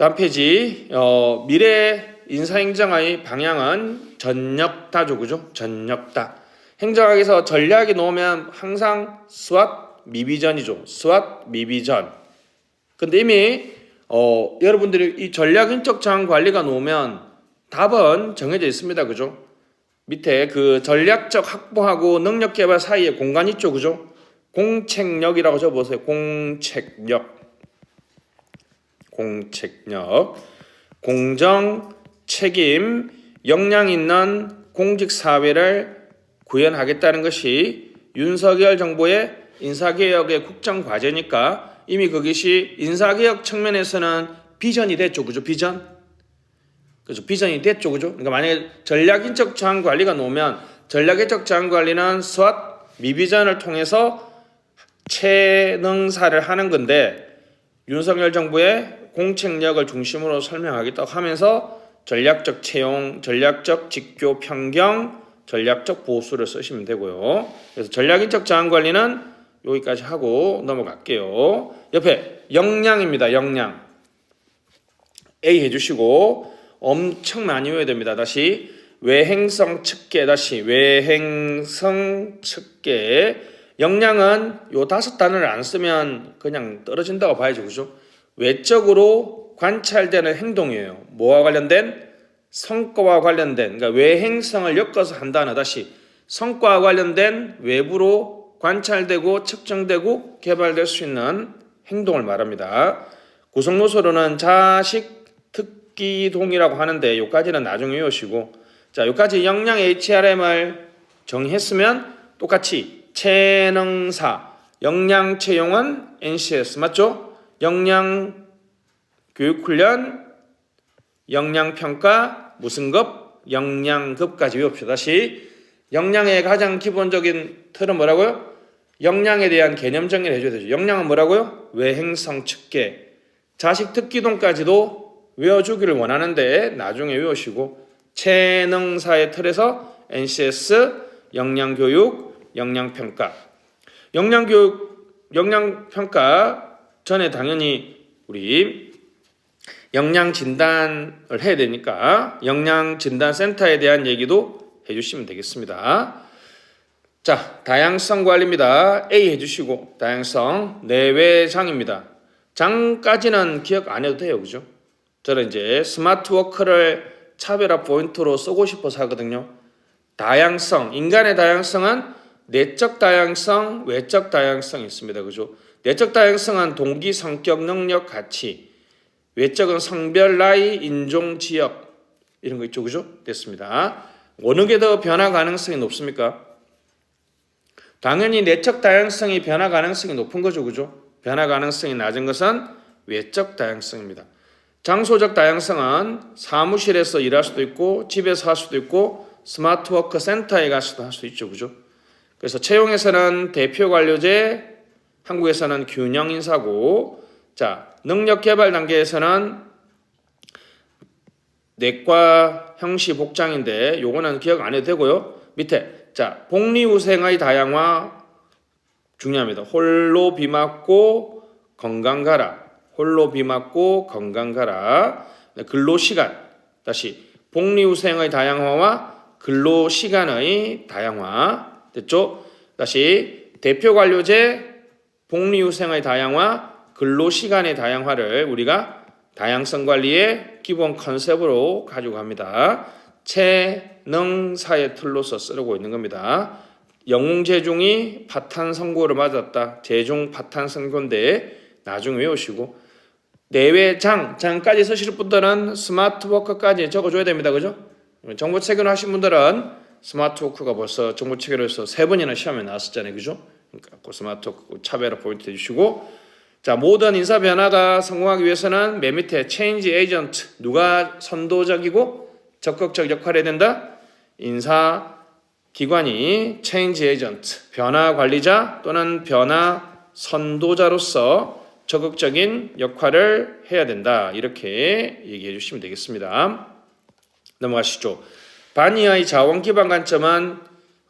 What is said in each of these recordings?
다음 페이지 미래 인사행정의 방향은 전역다죠. 그죠? 전역다. 행정학에서 전략이 나오면 항상 SWOT 미비전이죠. SWOT 미비전. 근데 이미 여러분들이 이 전략인적 자원 관리가 나오면 답은 정해져 있습니다. 그죠? 밑에 그 전략적 확보하고 능력 개발 사이에 공간 있죠. 그죠? 공책력이라고 적어보세요. 공책력. 공정, 책임, 역량 있는 공직사회를 구현하겠다는 것이 윤석열 정부의 인사개혁의 국정과제니까 이미 그것이 인사개혁 측면에서는 비전이 됐죠. 그죠? 비전. 그죠? 비전이 됐죠. 그죠? 그러니까 만약에 전략인적 자원 관리가 나오면 전략인적 자원 관리는 SWOT 미비전을 통해서 체능사를 하는 건데 윤석열 정부의 공책력을 중심으로 설명하겠다고 하면서 전략적 채용, 전략적 직교 평경, 전략적 보수를 쓰시면 되고요. 그래서 전략인적 자원 관리는 여기까지 하고 넘어갈게요. 옆에 역량입니다. 역량. A 해주시고 엄청 많이 외워야 됩니다. 다시 외행성 측계, 다시 외행성 측계. 역량은 요 5단어를 안 쓰면 그냥 떨어진다고 봐야죠. 그죠? 외적으로 관찰되는 행동이에요. 뭐와 관련된? 성과와 관련된, 그러니까 외행성을 엮어서 한다는 다시 성과와 관련된 외부로 관찰되고 측정되고 개발될 수 있는 행동을 말합니다. 구성 요소로는 자식, 특기동이라고 하는데 요까지는 나중에 외우시고 자, 요까지 역량 HRM을 정했으면 똑같이 체능사, 역량 채용은 NCS 맞죠? 역량 교육훈련, 역량 평가, 무슨 급? 역량급까지 외웁시다. 다시 역량의 가장 기본적인 틀은 뭐라고요? 역량에 대한 개념 정리를 해줘야 되죠. 역량은 뭐라고요? 외행성 측계, 자식 특기동까지도 외워주기를 원하는데 나중에 외우시고 체능사의 틀에서 NCS, 역량교육, 역량평가. 역량교육, 역량평가 전에 당연히 우리 역량진단을 해야 되니까 역량진단센터에 대한 얘기도 해주시면 되겠습니다. 자, 다양성 관리입니다. A 해주시고 다양성 내외장입니다. 장까지는 기억 안 해도 돼요. 그죠? 저는 이제 스마트워크를 차별화 포인트로 쓰고 싶어서 하거든요. 다양성, 인간의 다양성은 내적 다양성, 외적 다양성이 있습니다. 그죠? 내적 다양성은 동기, 성격, 능력, 가치. 외적은 성별, 나이, 인종, 지역 이런 거 있죠. 그죠? 됐습니다. 어느 게 더 변화 가능성이 높습니까? 당연히 내적 다양성이 변화 가능성이 높은 거죠. 그죠? 변화 가능성이 낮은 것은 외적 다양성입니다. 장소적 다양성은 사무실에서 일할 수도 있고 집에서 할 수도 있고 스마트워크 센터에 가서도 할 수 있죠. 그죠? 그래서 채용에서는 대표 관료제, 한국에서는 균형 인사고, 자, 능력 개발 단계에서는 내과 형시 복장인데 요거는 기억 안 해도 되고요. 밑에 자, 복리후생의 다양화 중요합니다. 홀로 비 맞고 건강 가라. 홀로 비 맞고 건강 가라. 근로시간. 다시 복리후생의 다양화와 근로시간의 다양화. 됐죠? 다시 대표 관료제, 복리후생의 다양화, 근로시간의 다양화를 우리가 다양성 관리의 기본 컨셉으로 가지고 갑니다. 체능사의 틀로서 쓰고 있는 겁니다. 영웅재중이 파탄 선고를 맞았다. 재중 파탄 선고인데 나중에 외우시고 장까지 쓰실 분들은 스마트워크까지 적어줘야 됩니다. 그죠? 정보 체계로 하신 분들은 스마트워크가 벌써 정보 체계로서 3번이나 시험에 나왔었잖아요. 그죠? 그러니까 그 스마트워크 차별화 포인트 해주시고 자, 모든 인사 변화가 성공하기 위해서는 맨 밑에 체인지 에이전트 누가 선도적이고 적극적 역할을 해야 된다? 인사 기관이 체인지 에이전트 변화 관리자 또는 변화 선도자로서 적극적인 역할을 해야 된다. 이렇게 얘기해 주시면 되겠습니다. 넘어가시죠. 반이하의 자원 기반 관점은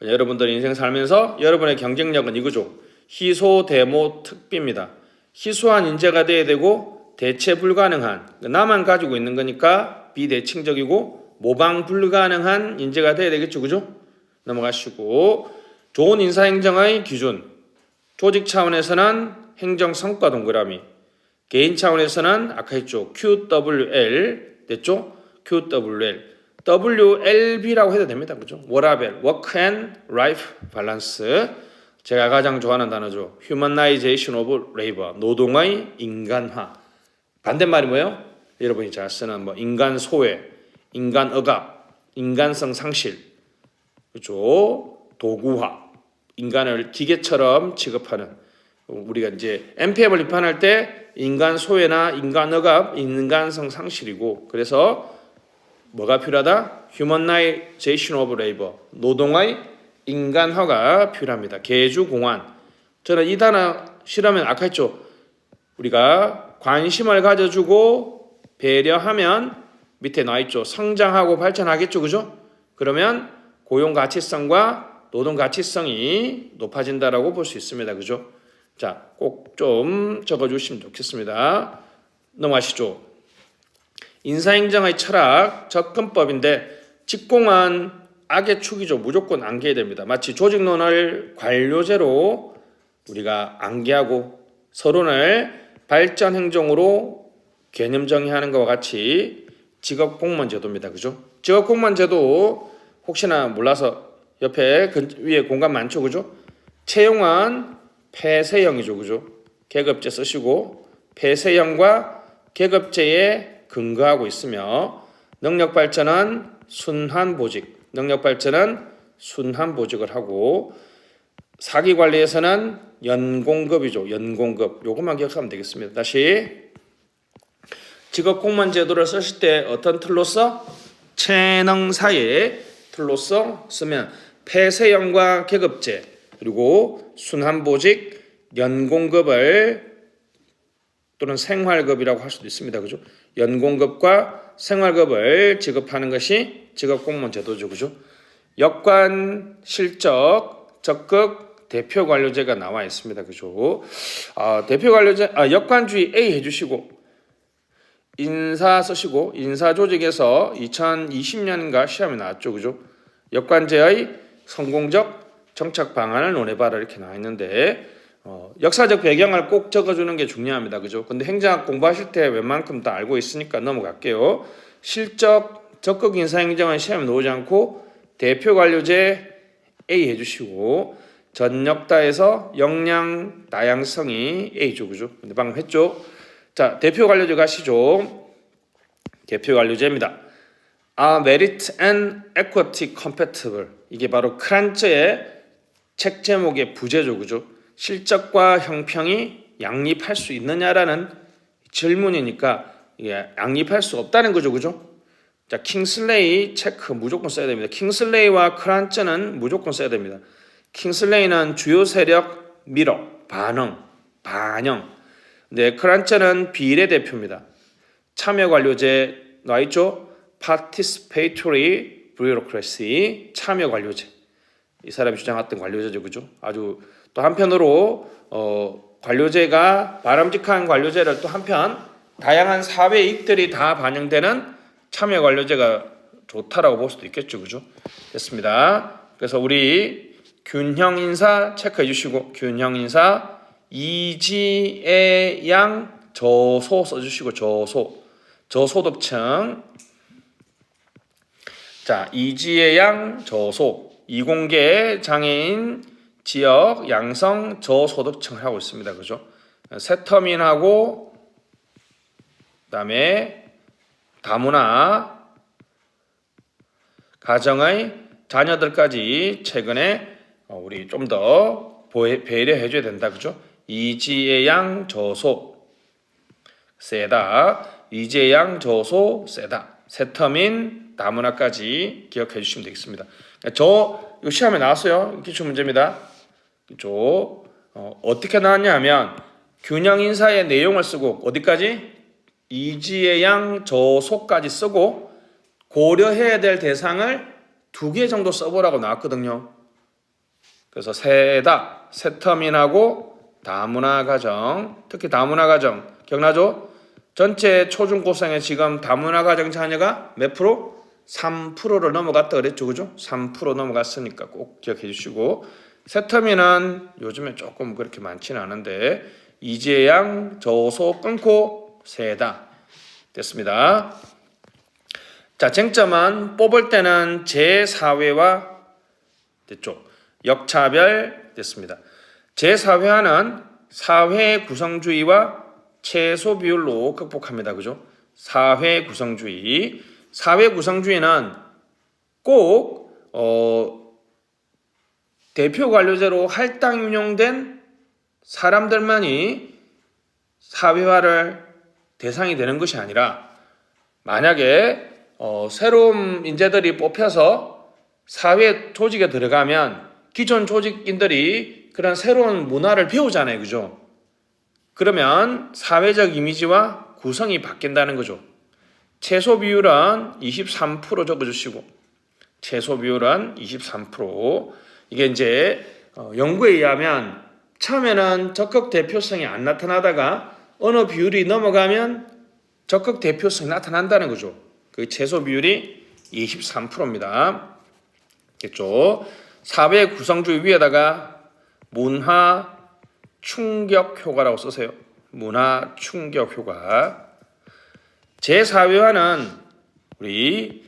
여러분들 인생 살면서 여러분의 경쟁력은 이거죠. 희소, 대모, 특비입니다. 희소한 인재가 돼야 되고 대체 불가능한, 나만 가지고 있는 거니까 비대칭적이고 모방 불가능한 인재가 돼야 되겠죠, 그죠? 넘어가시고 좋은 인사행정의 기준, 조직 차원에서는 행정성과 동그라미, 개인 차원에서는 아까 했죠, QWL 됐죠? QWL, WLB라고 해도 됩니다, 그죠? 워라벨, Work and Life Balance. 제가 가장 좋아하는 단어죠. Humanization of Labor, 노동의 인간화. 반대말이 뭐예요? 여러분이 잘 쓰는 뭐 인간 소외, 인간 억압, 인간성 상실, 그렇죠? 도구화, 인간을 기계처럼 취급하는. 우리가 이제 NPM을 비판할 때 인간 소외나 인간 억압, 인간성 상실이고, 그래서 뭐가 필요하다? Humanization of Labor, 노동의 인간화가 필요합니다. 계주공안. 저는 이 단어 싫으면 아까 했죠. 우리가 관심을 가져주고 배려하면 밑에 나와있죠. 성장하고 발전하겠죠. 그죠? 그러면 고용 가치성과 노동 가치성이 높아진다라고 볼 수 있습니다. 그죠? 자, 꼭 좀 적어주시면 좋겠습니다. 넘어가시죠. 인사행정의 철학, 접근법인데 직공은 악의 축이죠. 무조건 안개해야 됩니다. 마치 조직론을 관료제로 우리가 안개하고 서론을 발전 행정으로 개념 정의하는 것과 같이 직업 공무원 제도입니다. 그죠? 직업 공무원 제도 혹시나 몰라서 옆에 위에 공간 많죠. 그죠? 채용은 폐쇄형이죠. 그죠? 계급제 쓰시고 폐쇄형과 계급제에 근거하고 있으며 능력 발전은 순환 보직, 능력 발전은 순환 보직을 하고 사기 관리에서는 연공급이죠. 연공급. 요것만 기억하면 되겠습니다. 다시 직업 공무원 제도를 쓰실 때 어떤 틀로서 체능사의 틀로서 쓰면 폐쇄형과 계급제 그리고 순환 보직, 연공급을 또는 생활급이라고 할 수도 있습니다. 그죠? 연공급과 생활급을 지급하는 것이 직업공무원 제도죠. 그죠? 역관, 실적, 적극, 대표 관료제가 나와 있습니다. 그죠? 대표 관료제, 역관주의 A 해주시고, 인사 쓰시고, 인사조직에서 2020년인가 시험에 나왔죠. 그죠? 역관제의 성공적 정착 방안을 논해봐라 이렇게 나와 있는데, 역사적 배경을 꼭 적어주는 게 중요합니다. 그죠? 근데 행정학 공부하실 때 웬만큼 다 알고 있으니까 넘어갈게요. 실적, 적극 인사행정은 시험에 나오지 않고 대표 관료제 A 해주시고 전역다에서 역량 다양성이 A죠. 그죠? 근데 방금 했죠? 자, 대표 관료제 가시죠. 대표 관료제입니다. Merit and Equity Compatible. 이게 바로 크란츠의 책 제목의 부제죠. 그죠? 실적과 형평이 양립할 수 있느냐라는 질문이니까 이게 양립할 수 없다는 거죠. 그죠? 자, 킹슬레이 체크 무조건 써야 됩니다. 킹슬레이와 크란츠는 무조건 써야 됩니다. 킹슬레이는 주요 세력 밀어, 반영. 네, 크란츠는 비례 대표입니다. 참여 관료제 나와 있죠? Participatory Bureaucracy, 참여 관료제. 이 사람이 주장했던 관료제죠. 그죠? 아주 또 한편으로 관료제가 바람직한 관료제를 또 한편 다양한 사회 이익들이 다 반영되는 참여 관료제가 좋다라고 볼 수도 있겠죠. 그죠? 됐습니다. 그래서 우리 균형 인사 체크해 주시고 균형 인사 이지의 양 저소 써 주시고 저소득층. 자, 이지의 양 저소 이공계 장애인 지역 양성 저소득층을 하고 있습니다. 그죠? 세터민하고 그다음에 다문화 가정의 자녀들까지 최근에 우리 좀 더 배려해 줘야 된다. 그죠? 이지의 양 저소 세다. 이지의 양 저소 세다. 세터민 다문화까지 기억해 주시면 되겠습니다. 저 시험에 나왔어요. 기출 문제입니다. 그죠? 어떻게 나왔냐 하면 균형 인사의 내용을 쓰고 어디까지? 이지의 양 저소까지 쓰고 고려해야 될 대상을 2개 정도 써보라고 나왔거든요. 그래서 세다, 세터민하고 다문화 가정, 특히 다문화 가정 기억나죠? 전체 초중고생의 지금 다문화 가정 자녀가 몇 프로? 3%를 넘어갔다 그랬죠. 그죠? 3% 넘어갔으니까 꼭 기억해 주시고, 세터민은 요즘에 조금 그렇게 많지는 않은데 이재양 저소 끊고 세다 됐습니다. 자, 쟁점은 뽑을 때는 제4회와 됐죠. 역차별 됐습니다. 제4회화는 사회 구성주의와 최소 비율로 극복합니다. 그죠? 사회 구성주의. 사회 구성주의는 꼭 대표 관료제로 할당 운용된 사람들만이 사회화를 대상이 되는 것이 아니라, 만약에 새로운 인재들이 뽑혀서 사회 조직에 들어가면 기존 조직인들이 그런 새로운 문화를 배우잖아요. 그죠? 그러면 사회적 이미지와 구성이 바뀐다는 거죠. 최소 비율은 23% 적어주시고, 최소 비율은 23%. 이게 이제 연구에 의하면 처음에는 적극 대표성이 안 나타나다가 어느 비율이 넘어가면 적극 대표성이 나타난다는 거죠. 그 최소 비율이 23%입니다. 됐죠? 사회 구성주의 위에다가 문화 충격 효과라고 쓰세요. 문화 충격 효과. 제4회화는 우리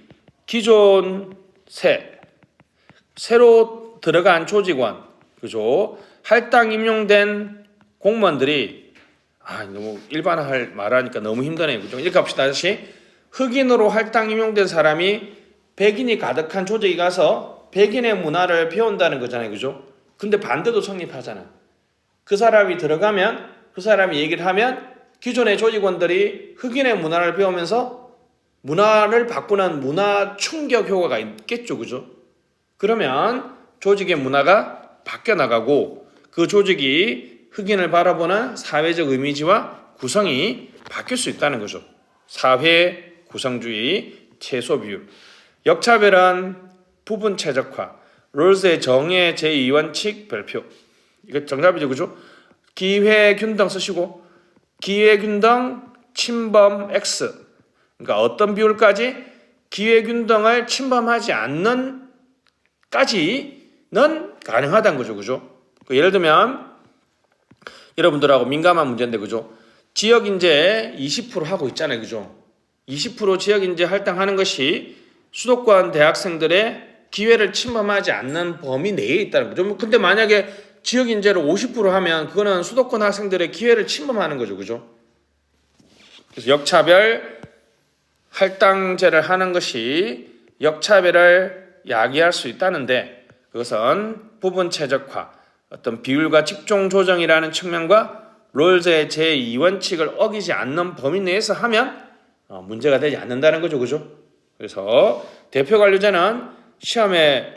기존 새로 들어간 조직원, 그죠? 할당 임용된 공무원들이 너무 일반화할 말하니까 너무 힘드네요. 그죠? 이렇게 합시다. 다시 흑인으로 할당 임용된 사람이 백인이 가득한 조직에 가서 백인의 문화를 배운다는 거잖아요. 그죠? 근데 반대도 성립하잖아. 그 사람이 들어가면, 그 사람이 얘기를 하면 기존의 조직원들이 흑인의 문화를 배우면서 문화를 바꾸는 문화 충격 효과가 있겠죠. 그죠? 그러면 조직의 문화가 바뀌어 나가고 그 조직이 흑인을 바라보는 사회적 이미지와 구성이 바뀔 수 있다는 거죠. 사회 구성주의 최소 비율. 역차별은 부분 최적화. 롤스의 정의 제2원칙 별표. 이거 정답이죠. 그죠? 기회균등 쓰시고, 기회균등 침범 X. 그러니까 어떤 비율까지? 기회균등을 침범하지 않는 까지는 가능하다는 거죠. 그죠? 예를 들면 여러분들하고 민감한 문제인데, 그죠? 지역인재 20% 하고 있잖아요. 그죠? 20% 지역인재 할당하는 것이 수도권 대학생들의 기회를 침범하지 않는 범위 내에 있다는 거죠. 근데 만약에 지역인재를 50% 하면 그거는 수도권 학생들의 기회를 침범하는 거죠. 그죠? 그래서 역차별 할당제를 하는 것이 역차별을 야기할 수 있다는데, 그것은 부분 최적화, 어떤 비율과 직종 조정이라는 측면과 롤즈의 제2원칙을 어기지 않는 범위 내에서 하면 문제가 되지 않는다는 거죠. 그죠? 그래서 대표 관료제는 시험에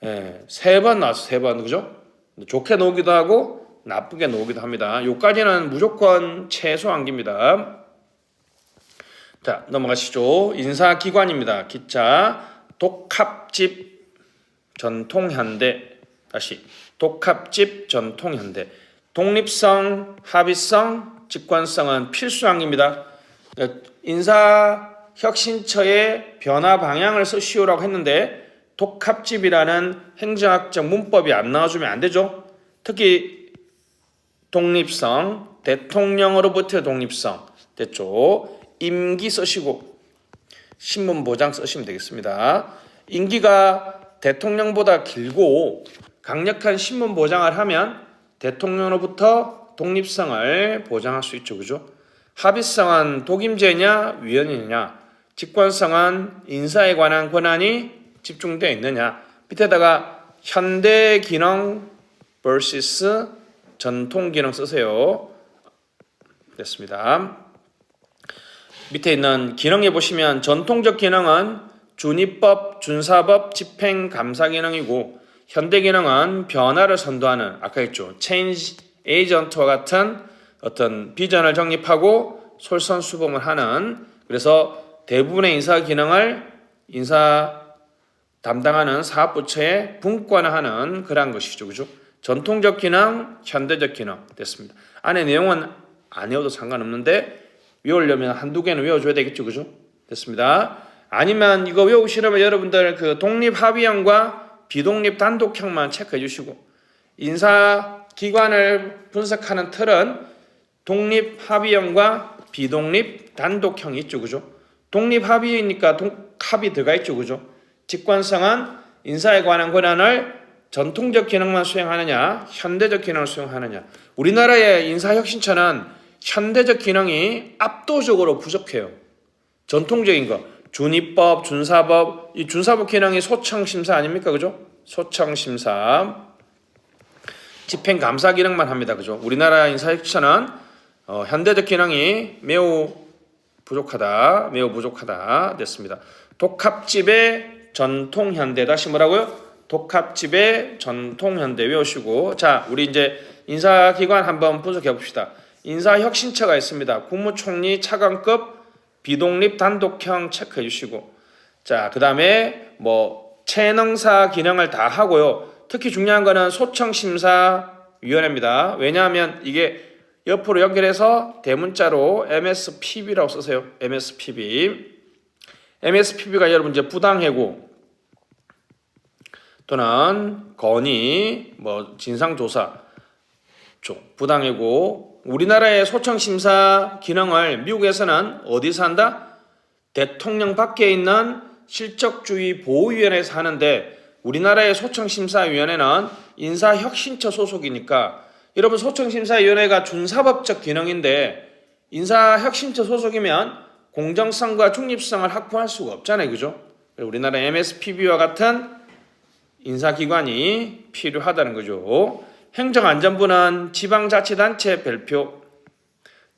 3번 나왔어. 3번. 그죠? 좋게 나오기도 하고 나쁘게 나오기도 합니다. 요까지는 무조건 최소 암기입니다. 자, 넘어가시죠. 인사기관입니다. 기차, 독합집, 전통현대. 다시 독합집, 전통현대. 독립성, 합의성, 직관성은 필수 암기입니다. 인사혁신처의 변화 방향을 쓰시오라고 했는데 독합집이라는 행정학적 문법이 안 나와주면 안 되죠. 특히 독립성, 대통령으로부터의 독립성 됐죠. 임기 쓰시고 신문보장 쓰시면 되겠습니다. 임기가 대통령보다 길고 강력한 신문보장을 하면 대통령으로부터 독립성을 보장할 수 있죠. 그죠? 합의성은 독임제냐 위헌이냐, 직관성은 인사에 관한 권한이 집중되어 있느냐. 밑에다가 현대 기능 vs 전통 기능 쓰세요. 됐습니다. 밑에 있는 기능에 보시면 전통적 기능은 준입법, 준사법, 집행, 감사 기능이고, 현대 기능은 변화를 선도하는, 아까 했죠, 체인지 에이전트와 같은 어떤 비전을 정립하고 솔선수범을 하는, 그래서 대부분의 인사 기능을 인사 담당하는 사업부처에 분권화하는 그러한 것이죠. 그죠? 전통적 기능, 현대적 기능 됐습니다. 안에 내용은 안 외워도 상관없는데 외우려면 한두 개는 외워줘야 되겠죠, 그죠? 됐습니다. 아니면 이거 외우시려면 여러분들 그 독립합의형과 비독립 단독형만 체크해 주시고, 인사기관을 분석하는 틀은 독립합의형과 비독립 단독형이 있죠, 그죠? 독립합의니까 합이 들어가 있죠, 그죠? 직관성은 인사에 관한 권한을 전통적 기능만 수행하느냐, 현대적 기능을 수행하느냐. 우리나라의 인사혁신처는 현대적 기능이 압도적으로 부족해요. 전통적인 거, 준입법, 준사법, 이 준사법 기능이 소청심사 아닙니까, 그죠? 소청심사, 집행감사 기능만 합니다, 그죠? 우리나라 인사혁신처는 현대적 기능이 매우 부족하다 됐습니다. 독합집의 전통현대, 다시 뭐라고요? 독합집의 전통현대 외우시고, 자, 우리 이제 인사기관 한번 분석해 봅시다. 인사혁신처가 있습니다. 국무총리 차관급 비독립 단독형 체크해 주시고, 자, 그 다음에 뭐 체능사 기능을 다 하고요. 특히 중요한 거는 소청심사위원회입니다. 왜냐하면 이게 옆으로 연결해서 대문자로 MSPB라고 쓰세요. MSPB가 여러분 이제 부당해고 또는 건의, 뭐 진상조사 쪽 부당해고. 우리나라의 소청심사 기능을 미국에서는 어디서 한다? 대통령 밖에 있는 실적주의 보호위원회에서 하는데, 우리나라의 소청심사위원회는 인사혁신처 소속이니까, 여러분 소청심사위원회가 준사법적 기능인데 인사혁신처 소속이면 공정성과 중립성을 확보할 수가 없잖아요, 그죠? 우리나라 MSPB와 같은 인사기관이 필요하다는 거죠. 행정안전부는 지방자치단체 별표,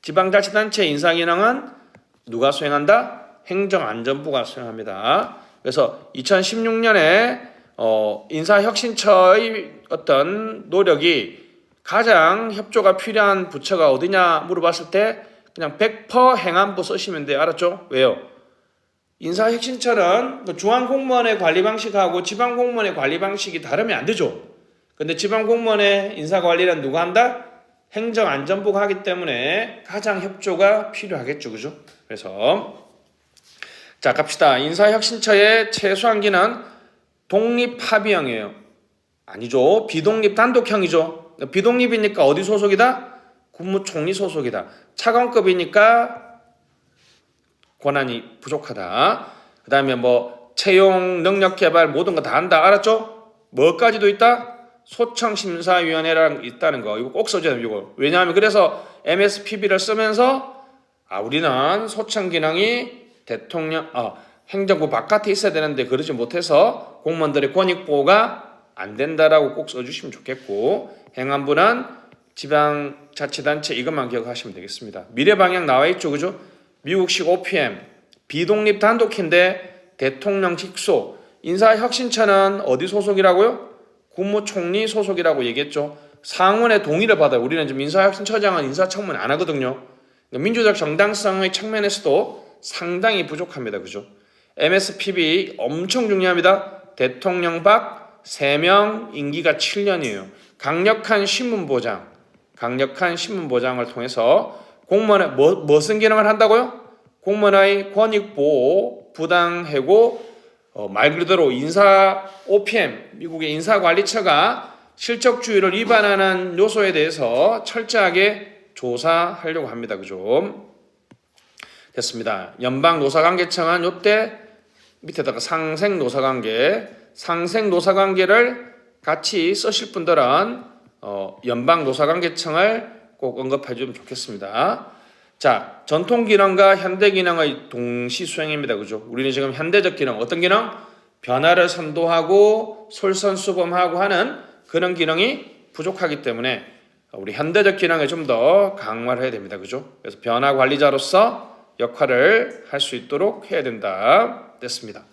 지방자치단체 인사기능은 누가 수행한다? 행정안전부가 수행합니다. 그래서 2016년에 인사혁신처의 어떤 노력이 가장 협조가 필요한 부처가 어디냐 물어봤을 때 그냥 100% 행안부 쓰시면 돼요. 알았죠? 왜요? 인사혁신처는 중앙공무원의 관리 방식하고 지방공무원의 관리 방식이 다르면 안 되죠. 근데 지방공무원의 인사관리는 누가 한다? 행정안전부가 하기 때문에 가장 협조가 필요하겠죠, 그죠? 그래서 자, 갑시다. 인사혁신처의 최소한 기는 독립합의형이에요. 아니죠. 비독립 단독형이죠. 비독립이니까 어디 소속이다? 국무총리 소속이다. 차관급이니까 권한이 부족하다. 그 다음에 뭐 채용, 능력 개발 모든 거 다 한다. 알았죠? 뭐까지도 있다? 소청심사위원회랑 있다는 거. 이거 꼭 써줘야 돼요. 왜냐하면 그래서 MSPB를 쓰면서 우리는 소청 기능이 행정부 바깥에 있어야 되는데 그러지 못해서 공무원들의 권익 보호가 안 된다라고 꼭 써주시면 좋겠고, 행안부는 지방자치단체 이것만 기억하시면 되겠습니다. 미래 방향 나와 있죠, 그죠? 미국식 OPM 비독립 단독인데 대통령 직속. 인사혁신처는 어디 소속이라고요? 국무총리 소속이라고 얘기했죠. 상원의 동의를 받아요. 우리는 지금 인사혁신처장은 인사청문 안 하거든요. 민주적 정당성의 측면에서도 상당히 부족합니다, 그죠? MSPB 엄청 중요합니다. 대통령 밖 3명, 임기가 7년이에요. 강력한 신문보장을 통해서 공무원의 무슨 기능을 한다고요? 공무원의 권익보호, 부당해고, 말 그대로 인사 OPM, 미국의 인사관리처가 실적주의를 위반하는 요소에 대해서 철저하게 조사하려고 합니다, 그죠? 됐습니다. 연방노사관계청은 요때 밑에다가 상생노사관계를 같이 쓰실 분들은 연방노사관계청을 꼭 언급해 주면 좋겠습니다. 자, 전통기능과 현대기능의 동시수행입니다. 그죠? 우리는 지금 현대적 기능, 어떤 기능? 변화를 선도하고 솔선수범하고 하는 그런 기능이 부족하기 때문에 우리 현대적 기능에 좀 더 강화를 해야 됩니다. 그죠? 그래서 변화 관리자로서 역할을 할 수 있도록 해야 된다. 됐습니다.